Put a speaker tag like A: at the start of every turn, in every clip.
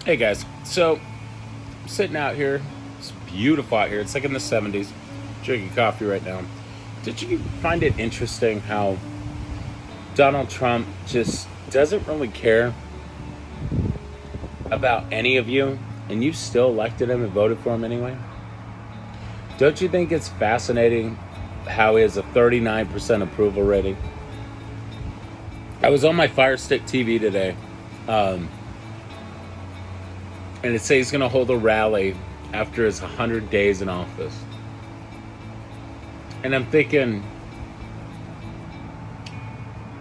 A: Hey guys, so I'm sitting out here. It's beautiful out here. It's like in the 70s. Drinking coffee right now. Did you find it interesting how Donald Trump just doesn't really care about any of you, and you still elected him and voted for him anyway? Don't you think it's fascinating how he has a 39% approval rating? I was on my Fire Stick TV today, and it says he's going to hold a rally after his 100 days in office. And I'm thinking,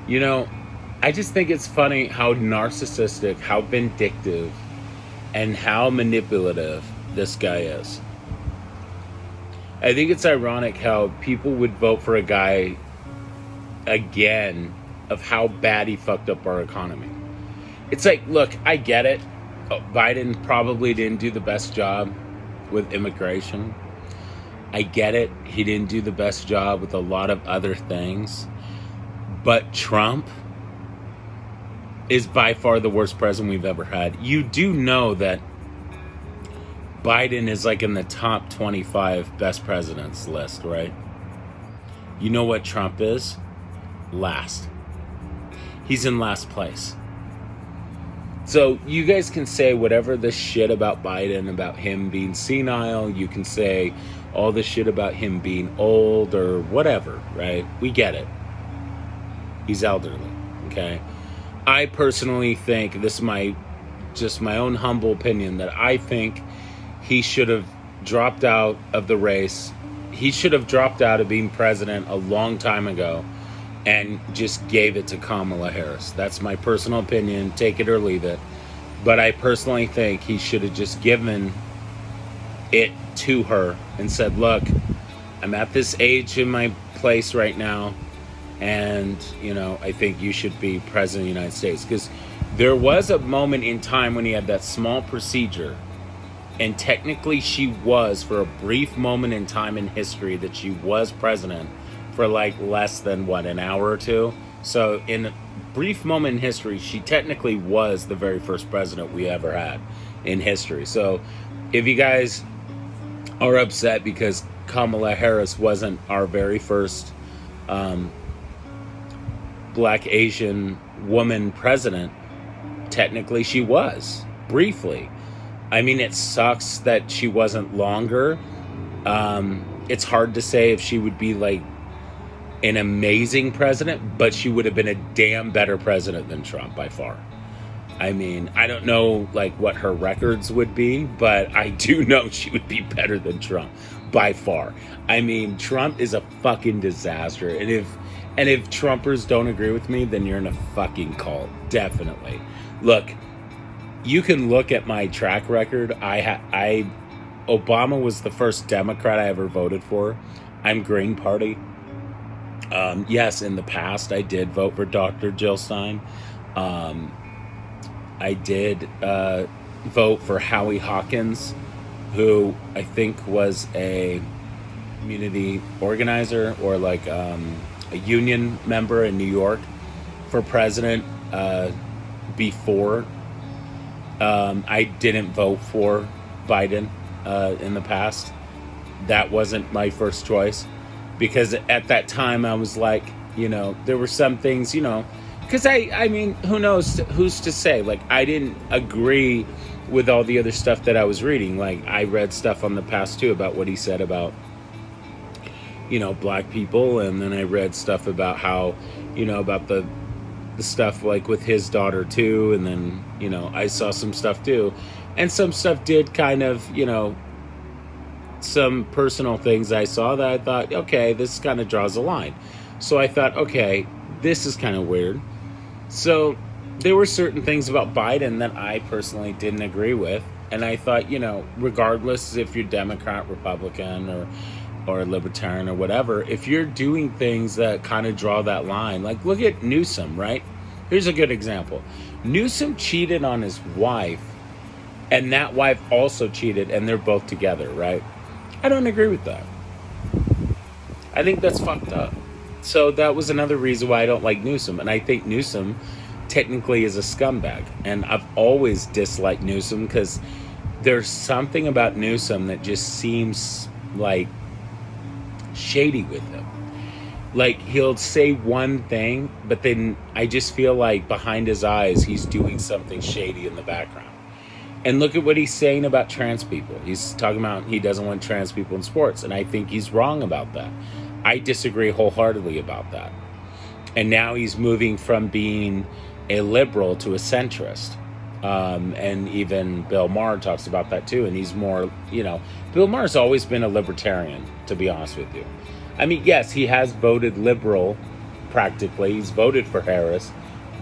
A: I just think it's funny how narcissistic, how vindictive, and how manipulative this guy is. I think it's ironic how people would vote for a guy again of how bad he fucked up our economy. It's like, look, I get it. Biden probably didn't do the best job with immigration. I get it. He didn't do the best job with a lot of other things. But Trump is by far the worst president we've ever had. You do know that Biden is like in the top 25 best presidents list, right? You know what Trump is? Last. He's in last place. So you guys can say whatever the shit about Biden, about him being senile. You can say all the shit about him being old or whatever, right? We get it. He's elderly, okay? I personally think, this is just my own humble opinion, that I think he should have dropped out of the race. He should have dropped out of being president a long time ago and just gave it to Kamala Harris. That's my personal opinion. Take it or leave it. But I personally think he should have just given it to her and said, look, I'm at this age in my place right now, and, I think you should be president of the United States. Because there was a moment in time when he had that small procedure, and technically she was, for a brief moment in time in history, that she was president for like less than an hour or two. So in a brief moment in history, she technically was the very first president we ever had in history. So if you guys are upset because Kamala Harris wasn't our very first Black Asian woman president, technically she was, briefly. I mean, it sucks that she wasn't longer. It's hard to say if she would be like an amazing president, but she would have been a damn better president than Trump by far. I mean, I don't know like what her records would be, but I do know she would be better than Trump by far. I mean, Trump is a fucking disaster. And if Trumpers don't agree with me, then you're in a fucking cult. Definitely. Look, you can look at my track record. Obama was the first Democrat I ever voted for. I'm Green Party. Yes, in the past, I did vote for Dr. Jill Stein. I did vote for Howie Hawkins, who I think was a community organizer or like a union member in New York for president before. I didn't vote for Biden in the past. That wasn't my first choice. Because at that time I was like, there were some things, because I mean, who knows, who's to say? Like, I didn't agree with all the other stuff that I was reading. Like, I read stuff on the past too about what he said about, black people. And then I read stuff about how, about the stuff like with his daughter too. And then, I saw some stuff too. And some stuff did kind of, some personal things I saw that I thought, okay, this kind of draws a line. So I thought, okay, this is kind of weird. So there were certain things about Biden that I personally didn't agree with. And I thought, regardless if you're Democrat, Republican, or Libertarian or whatever, if you're doing things that kind of draw that line, like look at Newsom, right? Here's a good example. Newsom cheated on his wife, and that wife also cheated, and they're both together, right? I don't agree with that. I think that's fucked up. So that was another reason why I don't like Newsom. And I think Newsom technically is a scumbag. And I've always disliked Newsom because there's something about Newsom that just seems like shady with him. Like, he'll say one thing, but then I just feel like behind his eyes, he's doing something shady in the background. And look at what he's saying about trans people. He's talking about he doesn't want trans people in sports, and I think he's wrong about that. I disagree wholeheartedly about that. And now he's moving from being a liberal to a centrist. And even Bill Maher talks about that too. And he's more, Bill Maher's always been a libertarian, to be honest with you. I mean, yes, he has voted liberal practically. He's voted for Harris.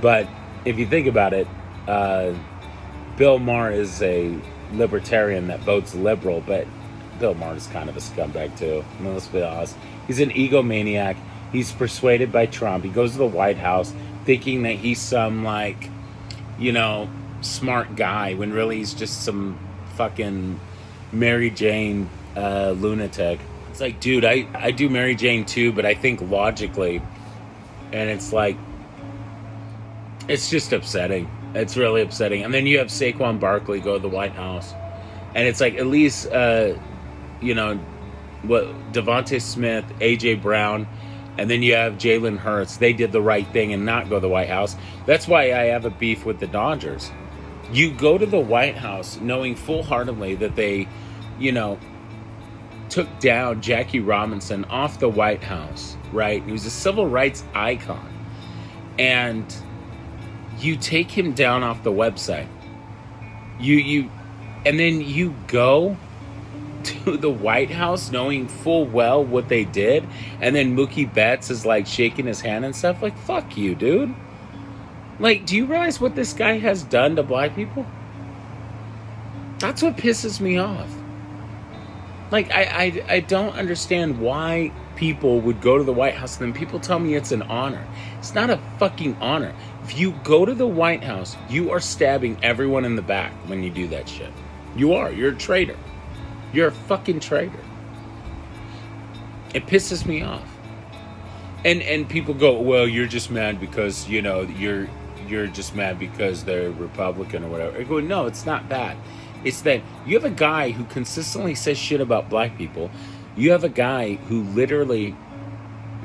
A: But if you think about it, Bill Maher is a libertarian that votes liberal, but Bill Maher is kind of a scumbag too. I mean, let's be honest. He's an egomaniac. He's persuaded by Trump. He goes to the White House thinking that he's some, smart guy, when really he's just some fucking Mary Jane lunatic. It's like, dude, I do Mary Jane too, but I think logically. And it's like, it's just upsetting. It's really upsetting. And then you have Saquon Barkley go to the White House. And it's like, at least, Devontae Smith, A.J. Brown, and then you have Jalen Hurts. They did the right thing and not go to the White House. That's why I have a beef with the Dodgers. You go to the White House knowing full-heartedly that they, took down Jackie Robinson off the White House, right? He was a civil rights icon. And you take him down off the website. And then you go to the White House knowing full well what they did, and then Mookie Betts is like shaking his hand and stuff. Like, fuck you, dude. Like, do you realize what this guy has done to black people? That's what pisses me off. Like, I don't understand why people would go to the White House and then people tell me it's an honor. It's not a fucking honor. If you go to the White House, you are stabbing everyone in the back when you do that shit. You are. You're a traitor. You're a fucking traitor. It pisses me off. And people go, well, you're just mad because, you're just mad because they're Republican or whatever. I go, no, it's not that. It's that you have a guy who consistently says shit about black people. You have a guy who literally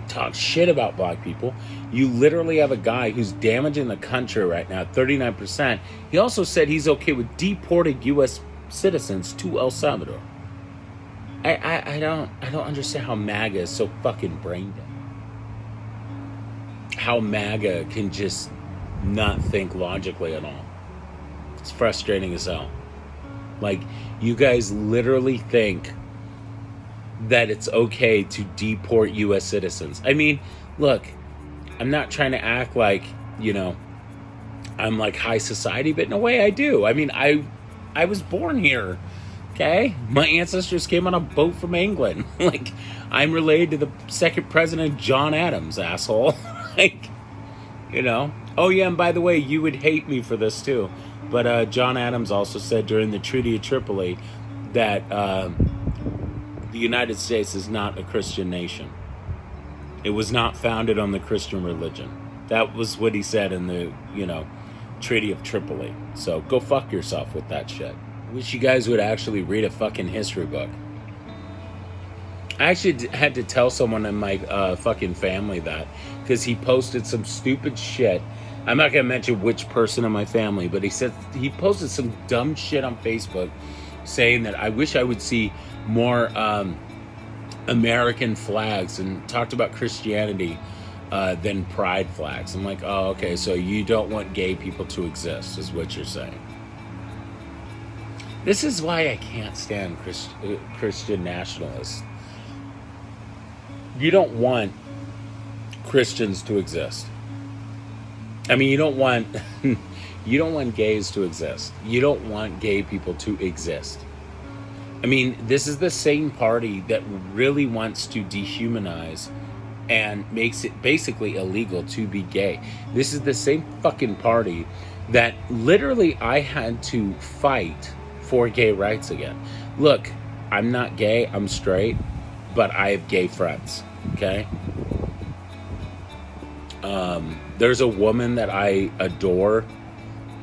A: talks shit about black people. You literally have a guy who's damaging the country right now, 39%. He also said he's okay with deporting U.S. citizens to El Salvador. I don't understand how MAGA is so fucking brain dead. How MAGA can just not think logically at all. It's frustrating as hell. Like, you guys literally think that it's okay to deport U.S. citizens. I mean, look, I'm not trying to act like, I'm like high society, but in a way I do. I mean, I was born here, okay? My ancestors came on a boat from England. Like, I'm related to the second president, John Adams, asshole. Like, Oh, yeah, and by the way, you would hate me for this, too. But John Adams also said during the Treaty of Tripoli that the United States is not a Christian nation. It was not founded on the Christian religion. That was what he said in the, Treaty of Tripoli. So go fuck yourself with that shit. I wish you guys would actually read a fucking history book. I actually had to tell someone in my fucking family that, because he posted some stupid shit. I'm not going to mention which person in my family, but he said he posted some dumb shit on Facebook saying that I wish I would see more American flags, and talked about Christianity than pride flags. I'm like, oh, okay, so you don't want gay people to exist, is what you're saying. This is why I can't stand Christian nationalists. You don't want Christians to exist. I mean, you don't want gays to exist. You don't want gay people to exist. I mean, this is the same party that really wants to dehumanize and makes it basically illegal to be gay. This is the same fucking party that literally I had to fight for gay rights again. Look, I'm not gay, I'm straight, but I have gay friends, okay? There's a woman that I adore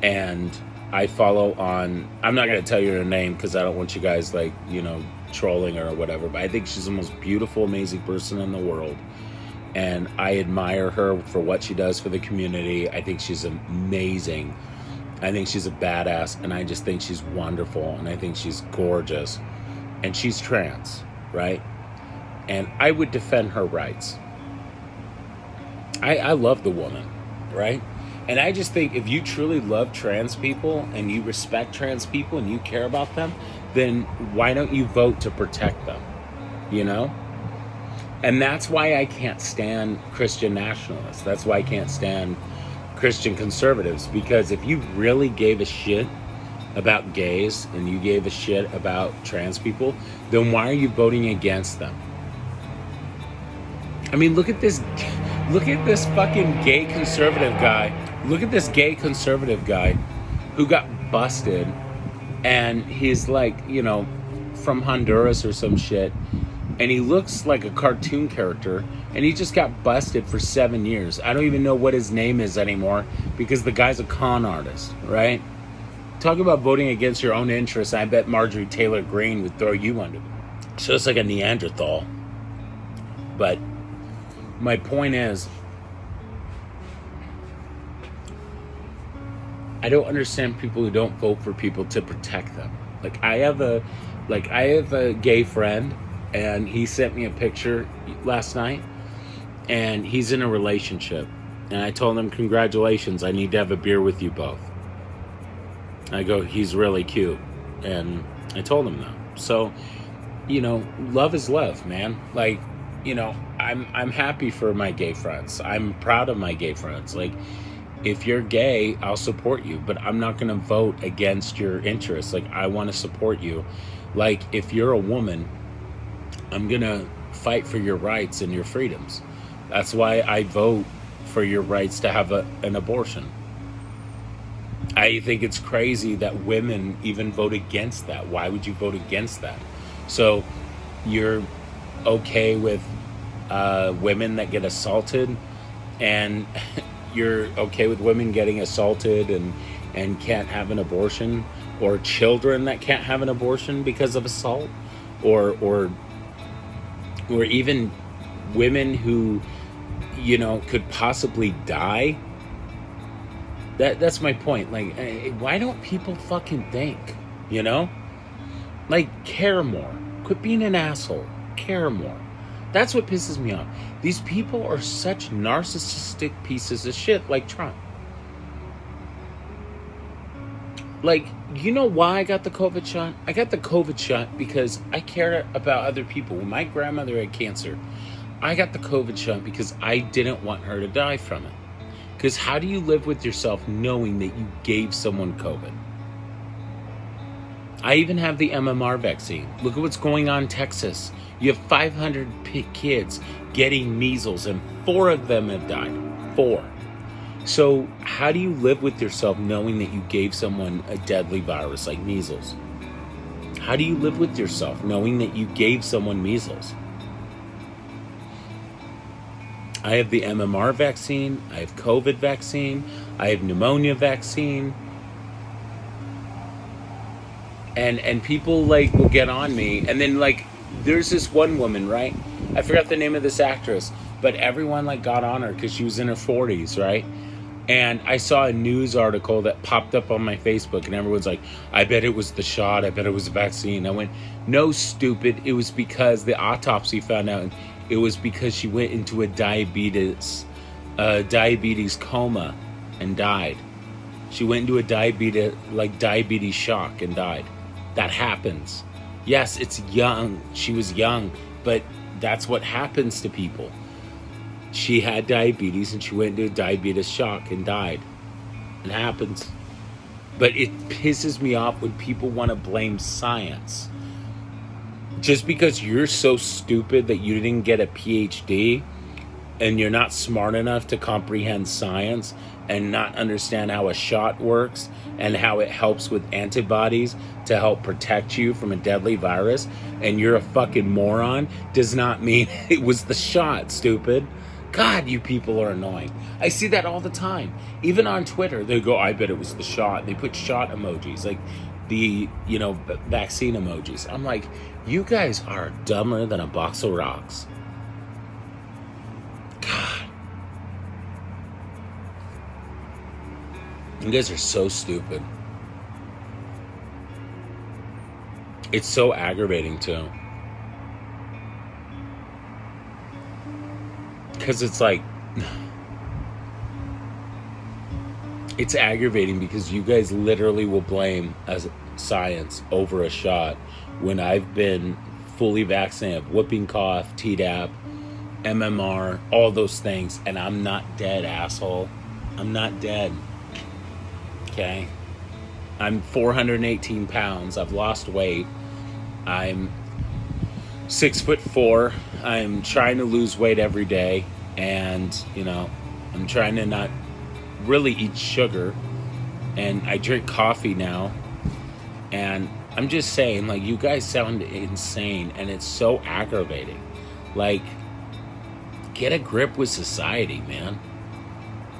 A: and I follow on, I'm not going to tell you her name because I don't want you guys like, trolling her or whatever, but I think she's the most beautiful, amazing person in the world. And I admire her for what she does for the community. I think she's amazing. I think she's a badass, and I just think she's wonderful, and I think she's gorgeous. And she's trans, right? And I would defend her rights. I love the woman, right? And I just think if you truly love trans people and you respect trans people and you care about them, then why don't you vote to protect them, And that's why I can't stand Christian nationalists. That's why I can't stand Christian conservatives. Because if you really gave a shit about gays and you gave a shit about trans people, then why are you voting against them? I mean, look at this fucking gay conservative guy. Look at this gay conservative guy who got busted, and he's like, from Honduras or some shit, and he looks like a cartoon character, and he just got busted for 7 years. I don't even know what his name is anymore because the guy's a con artist, right? Talk about voting against your own interests. I bet Marjorie Taylor Greene would throw you under. So it's like a Neanderthal. But my point is, I don't understand people who don't vote for people to protect them. I have a gay friend, and he sent me a picture last night, and he's in a relationship. And I told him, congratulations, I need to have a beer with you both. I go, he's really cute. And I told him that. So, love is love, man. I'm happy for my gay friends. I'm proud of my gay friends. If you're gay, I'll support you, but I'm not going to vote against your interests. I want to support you. If you're a woman, I'm going to fight for your rights and your freedoms. That's why I vote for your rights to have an abortion. I think it's crazy that women even vote against that. Why would you vote against that? So you're okay with women that get assaulted, and you're okay with women getting assaulted and can't have an abortion, or children that can't have an abortion because of assault, or even women who could possibly die. That's my point. Why don't people fucking think, care more. Quit being an asshole. Care more. That's what pisses me off. These people are such narcissistic pieces of shit, like Trump. You know why I got the COVID shot? I got the COVID shot because I care about other people. When my grandmother had cancer, I got the COVID shot because I didn't want her to die from it. Because how do you live with yourself knowing that you gave someone COVID? I even have the MMR vaccine. Look at what's going on in Texas. You have 500 kids getting measles, and 4 of them have died. 4. So how do you live with yourself knowing that you gave someone a deadly virus like measles? How do you live with yourself knowing that you gave someone measles? I have the MMR vaccine. I have COVID vaccine. I have pneumonia vaccine. And people will get on me, and then there's this one woman, right? I forgot the name of this actress, but everyone got on her because she was in her 40s, right? And I saw a news article that popped up on my Facebook, and everyone's like, I bet it was the shot, I bet it was the vaccine. I went, no, stupid, it was because the autopsy found out it was because she went into a diabetes coma and died. She went into a diabetes shock and died. That happens. Yes, it's young. She was young, but that's what happens to people. She had diabetes and she went into a diabetes shock and died. It happens. But it pisses me off when people want to blame science. Just because you're so stupid that you didn't get a PhD and you're not smart enough to comprehend science and not understand how a shot works and how it helps with antibodies to help protect you from a deadly virus, and you're a fucking moron, does not mean it was the shot, stupid. God, you people are annoying. I see that all the time. Even on Twitter, they go, I bet it was the shot. They put shot emojis, like the, vaccine emojis. I'm like, you guys are dumber than a box of rocks. God. You guys are so stupid. It's so aggravating, too. Because it's like, it's aggravating because you guys literally will blame science over a shot when I've been fully vaccinated, whooping cough, Tdap, MMR, all those things, and I'm not dead, asshole. I'm not dead. Okay? I'm 418 pounds. I've lost weight. I'm 6'4". I'm trying to lose weight every day, and I'm trying to not really eat sugar, and I drink coffee now, and I'm just saying, like, you guys sound insane, and it's so aggravating. Like, get a grip with society, man.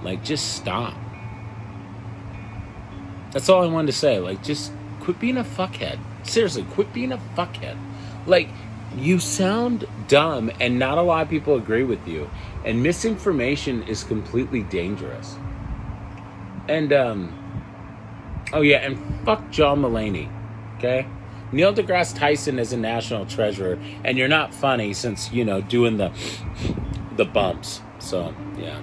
A: Like, just stop. That's all I wanted to say. Like, just quit being a fuckhead. Seriously, quit being a fuckhead. Like, you sound dumb, and not a lot of people agree with you. And misinformation is completely dangerous. And, oh yeah, and fuck John Mulaney, okay? Neil deGrasse Tyson is a national treasure, and you're not funny since, doing the bumps. So, yeah.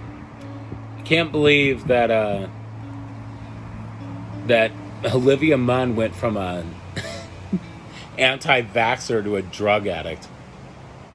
A: I can't believe that, that Olivia Munn went from a anti-vaxxer to a drug addict.